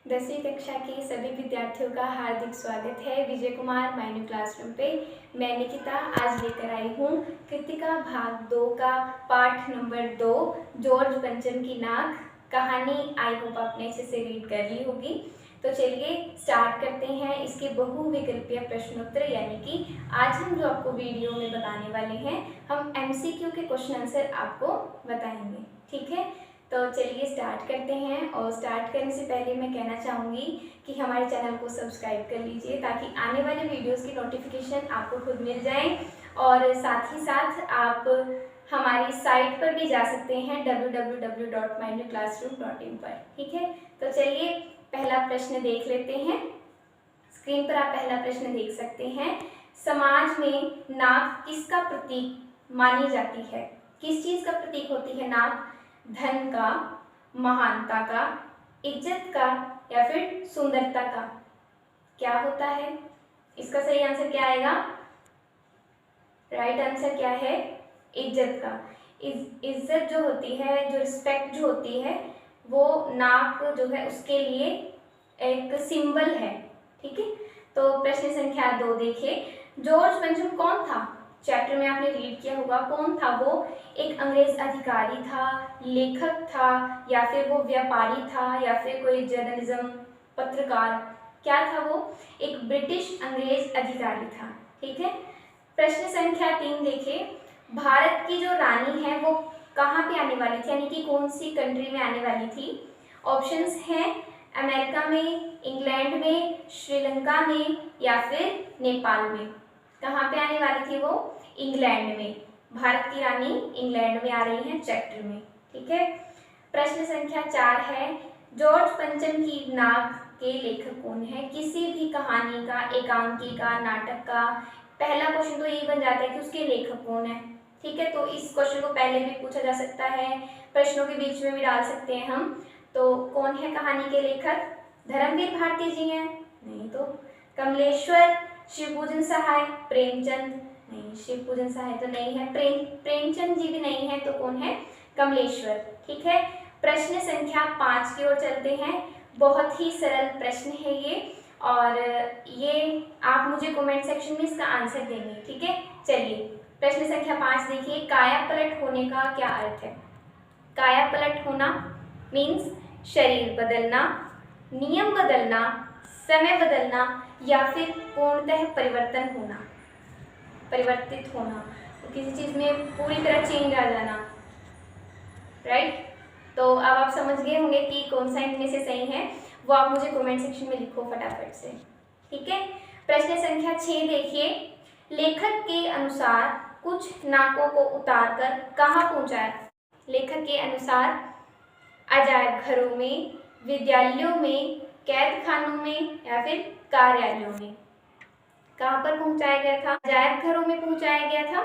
10वीं कक्षा के सभी विद्यार्थियों का हार्दिक स्वागत है विजय कुमार माइन्यू क्लासरूम पे। मैं निकिता आज लेकर आई हूँ कृतिका भाग 2 का पाठ नंबर 2 जॉर्ज पंचम की नाक कहानी। आई होप आपने अच्छे से रीड कर ली होगी। तो चलिए स्टार्ट करते हैं इसके बहुविकल्पीय प्रश्नोत्तर, यानी कि आज हम जो आपको वीडियो में बताने वाले हैं, हम MCQ के क्वेश्चन आंसर आपको बताएंगे। ठीक है, तो चलिए स्टार्ट करते हैं। और स्टार्ट करने से पहले मैं कहना चाहूँगी कि हमारे चैनल को सब्सक्राइब कर लीजिए ताकि आने वाले वीडियोस की नोटिफिकेशन आपको खुद मिल जाए। और साथ ही साथ आप हमारी साइट पर भी जा सकते हैं www.mynewclassroom.in पर। ठीक है, तो चलिए पहला प्रश्न देख लेते हैं। स्क्रीन पर आप पहला प्रश्न देख सकते हैं। समाज में नाक किसका प्रतीक मानी जाती है? किस चीज़ का प्रतीक होती है नाक? धन का, महानता का, इज्जत का या फिर सुंदरता का? क्या होता है इसका सही आंसर? क्या आएगा? राइट आंसर क्या है? इज्जत का। इज्जत जो होती है, जो रिस्पेक्ट जो होती है, वो नाक जो है उसके लिए एक सिंबल है। ठीक है, तो प्रश्न संख्या 2 देखिए। जॉर्ज पंचम कौन था? चैप्टर में आपने रीड किया होगा। कौन था वो? एक अंग्रेज अधिकारी था, लेखक था, या फिर वो व्यापारी था, या फिर कोई जर्नलिज्म पत्रकार? क्या था वो? एक ब्रिटिश अंग्रेज अधिकारी था। ठीक है, प्रश्न संख्या 3 देखिए। भारत की जो रानी है वो कहाँ पे आने वाली थी, यानी कि कौन सी कंट्री में आने वाली थी? ऑप्शंस हैं अमेरिका में, इंग्लैंड में, श्रीलंका में या फिर नेपाल में। कहाँ पे आने वाली थी वो? इंग्लैंड में। भारत की रानी इंग्लैंड में आ रही है चैप्टर में। ठीक है, प्रश्न संख्या 4 है। जॉर्ज पंचम की नाक के लेखक कौन है? किसी भी कहानी का, एकांकी का, नाटक का पहला क्वेश्चन तो यही बन जाता है कि उसके लेखक कौन है। ठीक है, तो इस क्वेश्चन को पहले भी पूछा जा सकता है, प्रश्नों के बीच में भी डाल सकते हैं हम। तो कौन है कहानी के लेखक? धर्मवीर भारती जी हैं? नहीं। तो कमलेश्वर, शिवपूजन सहाय, प्रेमचंद? नहीं, शिवपूजन सहाय तो नहीं है। प्रेमचंद जी भी नहीं है। तो कौन है? कमलेश्वर। ठीक है, प्रश्न संख्या 5 की ओर चलते हैं। बहुत ही सरल प्रश्न है ये, और ये आप मुझे कमेंट सेक्शन में इसका आंसर देंगे। ठीक है, चलिए प्रश्न संख्या 5 देखिए। काया पलट होने का क्या अर्थ है? काया पलट होना मीन्स शरीर बदलना, नियम बदलना, समय बदलना या फिर पूर्णतः परिवर्तन होना, परिवर्तित होना। तो किसी चीज़ में पूरी तरह चेंज आ जाना। राइट, तो अब आप समझ गए होंगे कि कौन सा इनमें से सही है। वो आप मुझे कमेंट सेक्शन में लिखो फटाफट से। ठीक है, प्रश्न संख्या 6 देखिए। लेखक के अनुसार कुछ नाकों को उतारकर कहाँ पहुँचाया? लेखक के अनुसार अजायब घरों में, विद्यालयों में, कैद खानों में या फिर कार्यालयों में? कहाँ पर पहुँचाया गया था? अजायब घरों में पहुँचाया गया था।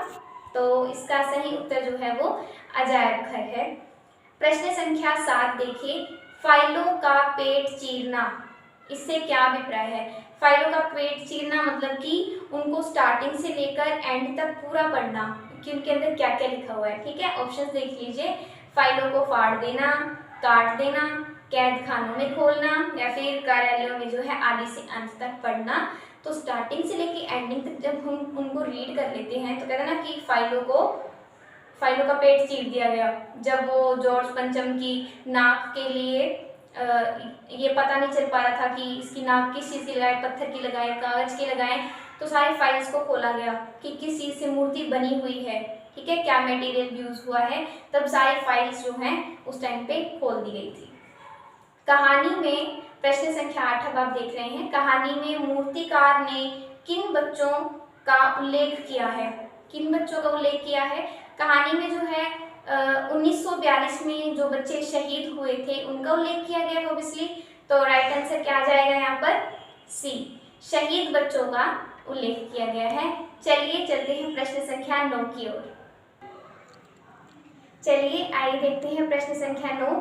तो इसका सही उत्तर जो है वो अजायब घर है। प्रश्न संख्या 7 देखिए। फाइलों का पेट चीरना, इससे क्या अभिप्राय है? फाइलों का पेट चीरना मतलब कि उनको स्टार्टिंग से लेकर एंड तक पूरा पढ़ना कि उनके अंदर क्या क्या लिखा हुआ है। ठीक है, ऑप्शंस देख लीजिए। फाइलों को फाड़ देना, काट देना, कैद खानों में खोलना या फिर कार्यालयों में जो है आदि से अंत तक पढ़ना। तो स्टार्टिंग से लेकर एंडिंग तक जब हम उनको रीड कर लेते हैं तो कहते हैं ना कि फाइलों का पेट चीर दिया गया। जब वो जॉर्ज पंचम की नाक के लिए ये पता नहीं चल पा रहा था कि इसकी नाक किस चीज़ की लगाए, पत्थर की लगाए, कागज की लगाए, तो सारी फाइल्स को खोला गया कि किस चीज़ से मूर्ति बनी हुई है। ठीक है, क्या मटेरियल यूज हुआ है, तब सारी फाइल्स जो हैं उस टाइम पे खोल दी गई थी। कहानी में प्रश्न संख्या 8 अब आप देख रहे हैं। कहानी में मूर्तिकार ने किन बच्चों का उल्लेख किया है? किन बच्चों का उल्लेख किया है? कहानी में जो है 1942 में जो बच्चे शहीद हुए थे उनका उल्लेख किया गया है ऑब्वियसली। तो राइट आंसर क्या आ जाएगा यहाँ पर? सी, शहीद बच्चों का उल्लेख किया गया है। चलिए चलते हैं प्रश्न संख्या 9 की ओर। चलिए आइए देखते हैं प्रश्न संख्या 9।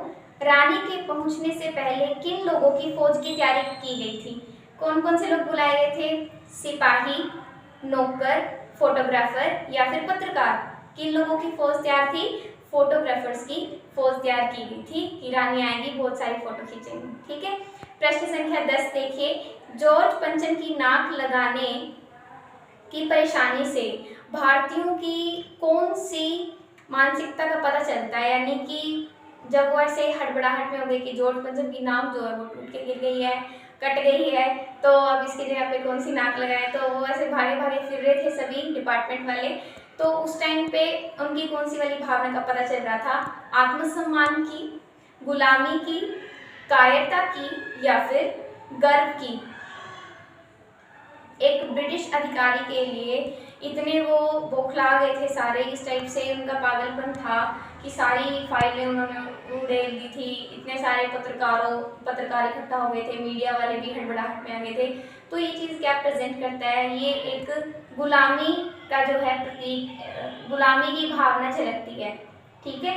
रानी के पहुंचने से पहले किन लोगों की फौज की तैयारी की गई थी? कौन कौन से लोग बुलाए गए थे? सिपाही, नौकर, फोटोग्राफर या फिर पत्रकार? किन लोगों की फौज तैयार थी? फोटोग्राफर्स की फौज तैयार की गई थी कि रानी आएगी, बहुत सारी फोटो खींचेंगी। ठीक है, प्रश्न संख्या 10 देखिए, जॉर्ज पंचम की नाक लगाने की परेशानी से भारतीयों की कौन सी मानसिकता का पता चलता है, यानी कि जब वो ऐसे हड़बड़ाहट में हो गई कि जॉर्ज पंचम की नाक जो है वो टूट के गिर गई है, कट गई है, तो अब इसकी जगह पे कौन सी नाक लगाए, तो वो ऐसे भागे भागे फिर रहे थे सभी डिपार्टमेंट वाले। तो उस टाइम पे उनकी कौन सी वाली भावना का पता चल रहा था, आत्मसम्मान की, गुलामी की, कायरता की या फिर गर्व की। एक ब्रिटिश अधिकारी के लिए इतने वो बौखला गए थे सारे, इस टाइप से उनका पागलपन था कि सारी फाइलें उन्होंने उड़ेल दी थी, इतने सारे पत्रकार इकट्ठा हो गए थे, मीडिया वाले भी हड़बड़ाहट में आ गए थे। तो ये चीज़ क्या प्रेजेंट करता है, ये एक गुलामी का जो है प्रतीक, गुलामी की भावना झलकती है। ठीक है,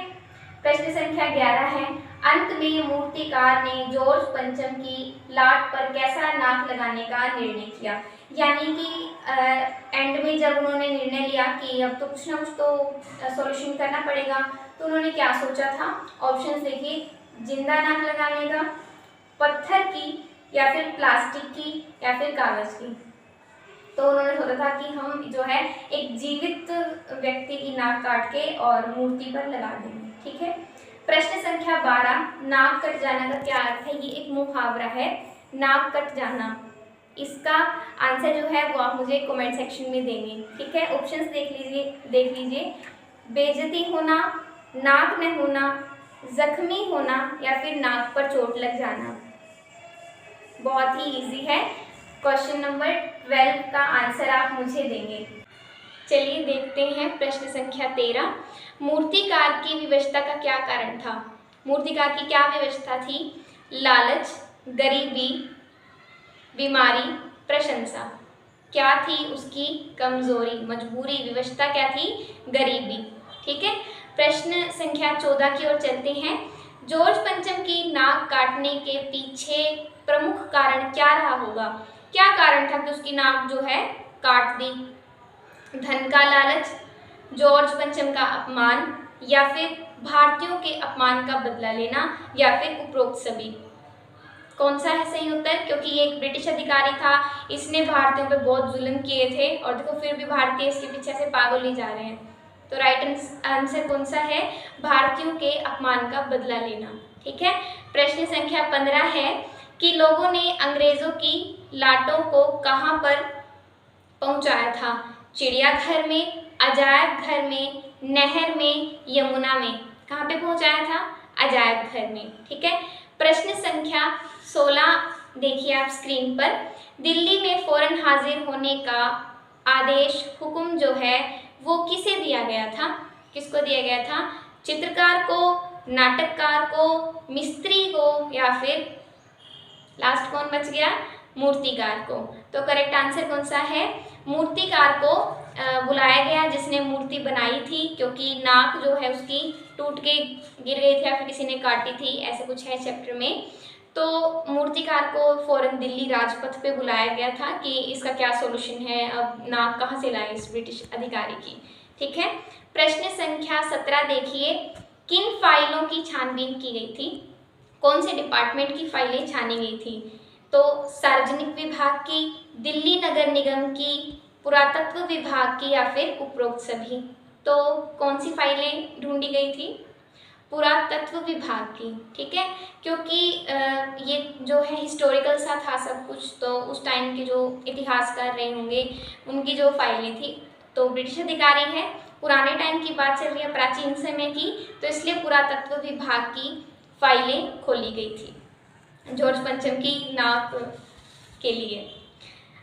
प्रश्न संख्या 11 है, अंत में मूर्तिकार ने जॉर्ज पंचम की लाट पर कैसा नाक लगाने का निर्णय किया, यानी कि एंड में जब उन्होंने निर्णय लिया कि अब तो कुछ ना कुछ तो सॉल्यूशन करना पड़ेगा, तो उन्होंने क्या सोचा था, ऑप्शन देखिए, जिंदा नाक लगाने का, पत्थर की या फिर प्लास्टिक की या फिर कागज की। तो उन्होंने सोचा था कि हम जो है एक जीवित व्यक्ति की नाक काट के और मूर्ति पर लगा देंगे। ठीक है, प्रश्न संख्या 12, नाक कट जाना का क्या अर्थ है, ये एक मुहावरा है, नाक कट जाना। इसका आंसर जो है वो आप मुझे कमेंट सेक्शन में देंगे। ठीक है, ऑप्शंस देख लीजिए, बेइज्जती होना, नाक न होना, जख्मी होना या फिर नाक पर चोट लग जाना। बहुत ही इजी है, क्वेश्चन नंबर 12 का आंसर आप मुझे देंगे। चलिए देखते हैं प्रश्न संख्या 13, मूर्तिकार की विवशता का क्या कारण था। मूर्तिकार की क्या विवशता थी, लालच, गरीबी, बीमारी, प्रशंसा। क्या थी उसकी कमजोरी, मजबूरी, विवशता क्या थी, गरीबी। ठीक है, प्रश्न संख्या 14 की ओर चलते हैं, जॉर्ज पंचम की नाक काटने के पीछे प्रमुख कारण क्या रहा होगा, क्या कारण था कि उसकी नाक जो है काट दी, धन का लालच, जॉर्ज पंचम का अपमान या फिर भारतीयों के अपमान का बदला लेना या फिर उपरोक्त सभी। कौन सा है सही उत्तर, क्योंकि ये एक ब्रिटिश अधिकारी था, इसने भारतीयों पे बहुत जुल्म किए थे और देखो फिर भी भारतीय इसके पीछे से पागल ही जा रहे हैं। तो राइट आंसर कौन सा है, भारतीयों के अपमान का बदला लेना। ठीक है, प्रश्न संख्या 15 है कि लोगों ने अंग्रेजों की लाटों को कहाँ पर पहुंचाया था, चिड़ियाघर में, अजायब घर में, नहर में, यमुना में। कहाँ पे पहुंचाया था, अजायब घर में। ठीक है, प्रश्न संख्या 16 देखिए आप स्क्रीन पर, दिल्ली में फौरन हाजिर होने का आदेश, हुक्म जो है वो किसे दिया गया था, किसको दिया गया था, चित्रकार को, नाटककार को, मिस्त्री को या फिर लास्ट कौन बच गया, मूर्तिकार को। तो करेक्ट आंसर कौन सा है, मूर्तिकार को बुलाया गया जिसने मूर्ति बनाई थी, क्योंकि नाक जो है उसकी टूट के गिर गई थी या फिर किसी ने काटी थी, ऐसे कुछ है चैप्टर में। तो मूर्तिकार को फौरन दिल्ली राजपथ पे बुलाया गया था कि इसका क्या सॉल्यूशन है, अब नाक कहाँ से लाए इस ब्रिटिश अधिकारी की। ठीक है, प्रश्न संख्या 17 देखिए, किन फाइलों की छानबीन की गई थी, कौन से डिपार्टमेंट की फाइलें छानी गई थी, तो सार्वजनिक विभाग की, दिल्ली नगर निगम की, पुरातत्व विभाग की या फिर उपरोक्त सभी। तो कौन सी फाइलें ढूंढी गई थी, पुरातत्व विभाग की। ठीक है, क्योंकि ये जो है हिस्टोरिकल सा था सब कुछ, तो उस टाइम के जो इतिहासकार रहे होंगे उनकी जो फाइलें थी, तो ब्रिटिश अधिकारी है, पुराने टाइम की बात चल रही है, प्राचीन समय की, तो इसलिए पुरातत्व विभाग की फाइलें खोली गई थी जॉर्ज पंचम की नाक के लिए।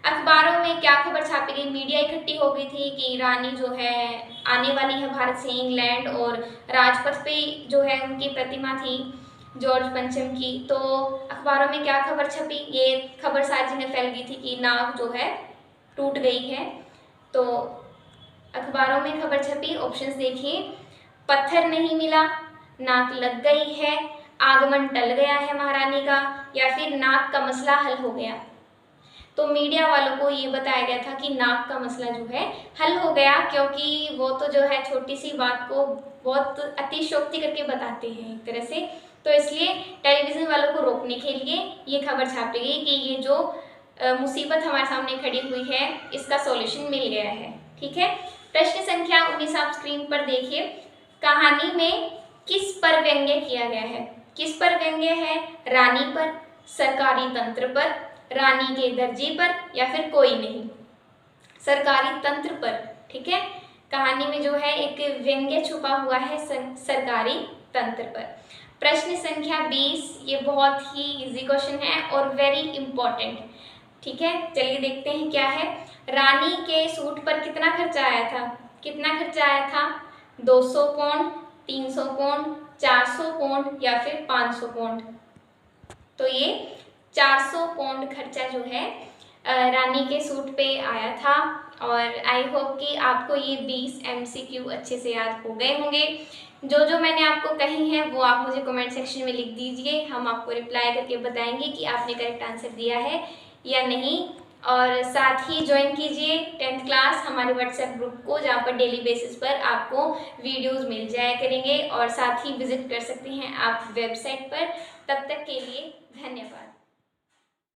अखबारों में क्या खबर छापी गई, मीडिया इकट्ठी हो गई थी कि रानी जो है आने वाली है भारत से इंग्लैंड, और राजपथ पे जो है उनकी प्रतिमा थी जॉर्ज पंचम की। तो अखबारों में क्या खबर छपी, ये खबर सारी जगह फैल गई थी कि नाक जो है टूट गई है। तो अखबारों में खबर छपी, ऑप्शंस देखिए, पत्थर नहीं मिला, नाक लग गई है, आगमन टल गया है महारानी का, या फिर नाक का मसला हल हो गया। तो मीडिया वालों को ये बताया गया था कि नाक का मसला जो है हल हो गया, क्योंकि वो तो जो है छोटी सी बात को बहुत अतिशयोक्ति करके बताते हैं एक तरह से। तो इसलिए टेलीविज़न वालों को रोकने के लिए ये खबर छापी गई कि ये जो मुसीबत हमारे सामने खड़ी हुई है इसका सॉल्यूशन मिल गया है। ठीक है, प्रश्न संख्या 19 आप स्क्रीन पर देखिए। कहानी में किस पर व्यंग्य किया गया है? किस पर व्यंग्य है? रानी पर, सरकारी तंत्र पर, रानी के दर्जी पर, या फिर कोई नहीं? सरकारी तंत्र पर। ठीक है, कहानी में जो है एक व्यंग्य छुपा हुआ है सरकारी तंत्र पर। प्रश्न संख्या 20, ये बहुत ही इजी क्वेश्चन है और वेरी इंपॉर्टेंट। ठीक है, चलिए देखते हैं क्या है। रानी के सूट पर कितना खर्चा आया था? कितना खर्चा आया था? 200 पौंड, 300 पौंड, 400 पौंड या फिर 500 पौंड? तो ये 400 पौंड खर्चा जो है रानी के सूट पे आया था। और आई होप कि आपको ये 20 MCQ अच्छे से याद हो गए होंगे। जो जो मैंने आपको कही हैं वो आप मुझे कमेंट सेक्शन में लिख दीजिए, हम आपको रिप्लाई करके बताएंगे कि आपने करेक्ट आंसर दिया है या नहीं। और साथ ही ज्वाइन कीजिए 10th क्लास हमारे व्हाट्सएप ग्रुप को, जहाँ पर डेली बेसिस पर आपको वीडियोस मिल जाया करेंगे, और साथ ही विजिट कर सकते हैं आप वेबसाइट पर। तब तक के लिए धन्यवाद।